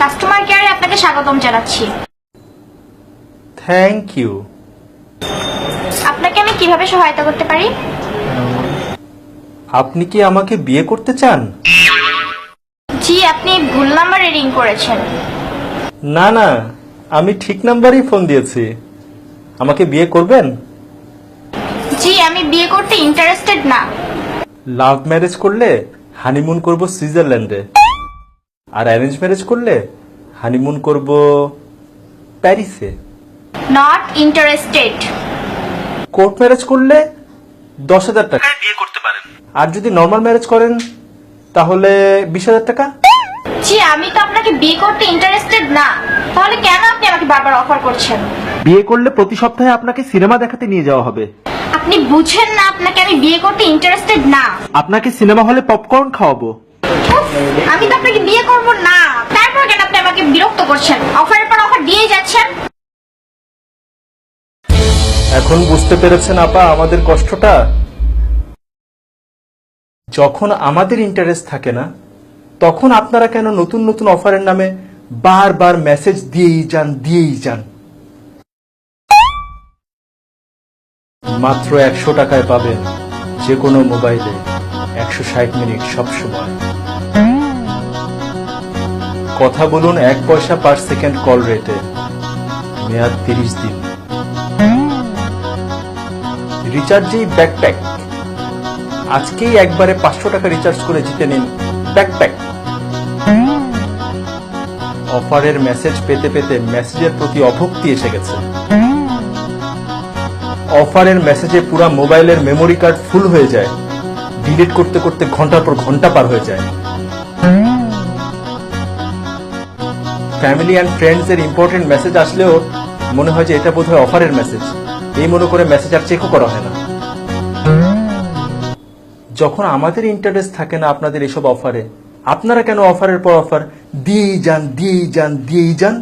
Customer কেয়ারে আপনাকে স্বাগতম জানাচ্ছি। Thank you. আপনাকে আমি কিভাবে সহায়তা করতে পারি? আপনি কি আমাকে বিয়ে করতে চান? জি, আপনি ভুল নাম্বারে রিং করেছেন। না না, আমি ঠিক নাম্বারেই ফোন দিয়েছি। আমাকে বিয়ে করবেন? জি, আমি বিয়ে করতে ইন্টারেস্টেড না। লাভ ম্যারেজ করলে হানিমুন করব সুইজারল্যান্ডে, আর অ্যারেঞ্জ ম্যারেজ করলে হানিমুন করব প্যারিসে। Not interested. কোর্ট ম্যারেজ করলে 10,000 টাকা বিয়ে করতে পারেন, আর যদি নর্মাল ম্যারেজ করেন তাহলে 20,000 টাকা। জি, আমি তো আপনাকে বিয়ে করতে ইন্টারেস্টেড না, তাহলে কেন আপনি আমাকে বারবার অফার করছেন? বিয়ে করলে প্রতি সপ্তাহে আপনাকে সিনেমা দেখাতে নিয়ে যাওয়া হবে। আপনি বুঝেন না আপনাকে আমি বিয়ে করতে ইন্টারেস্টেড না। আপনাকে সিনেমা হলে পপকর্ন খাওয়াবো। উফ, আমি তো আপনাকে বিয়ে করব না, তারপর কেন আপনি আমাকে বিরক্ত করছেন? অফারের পর অফার দিয়ে যাচ্ছেন। এখন বুঝতে পেরেছেন আপা আমাদের কষ্টটা? যখন আমাদের ইন্টারেস্ট থাকে না, তখন আপনারা কেন নতুন নতুন অফারের নামে বারবার মেসেজ দিয়েই যান। মাত্র 100 টাকায় পাবেন যে কোনো মোবাইলে 160 মিনিট সব সময়। কথা বলুন 1 পয়সা পার সেকেন্ড কল রেটে, মেয়াদ 30 দিন। রিচার্জেই ব্যাকপ্যাক। আজকেই একবারে 500 টাকা রিচার্জ করে জিতে নিন ব্যাকপ্যাক। অফারের মেসেজ পেতে পেতে মেসেজের প্রতি অভক্তি এসে গেছে। অফারের মেসেজে পুরো মোবাইলের মেমোরি কার্ড ফুল হয়ে যায়, ডিলিট করতে করতে ঘন্টার পর ঘন্টা পার হয়ে যায়। ফ্যামিলি অ্যান্ড ফ্রেন্ডস এর ইম্পর্টেন্ট মেসেজ আসলেও মনে হয় যে এটা বোধহয় অফারের মেসেজ, এই মনে করে মেসেজ আর চেকও করা হয় না। যখন আমাদের ইন্টারেস্ট থাকে না আপনাদের এসব অফারে, আপনারা কেন অফারের পর অফার দিয়েই যান?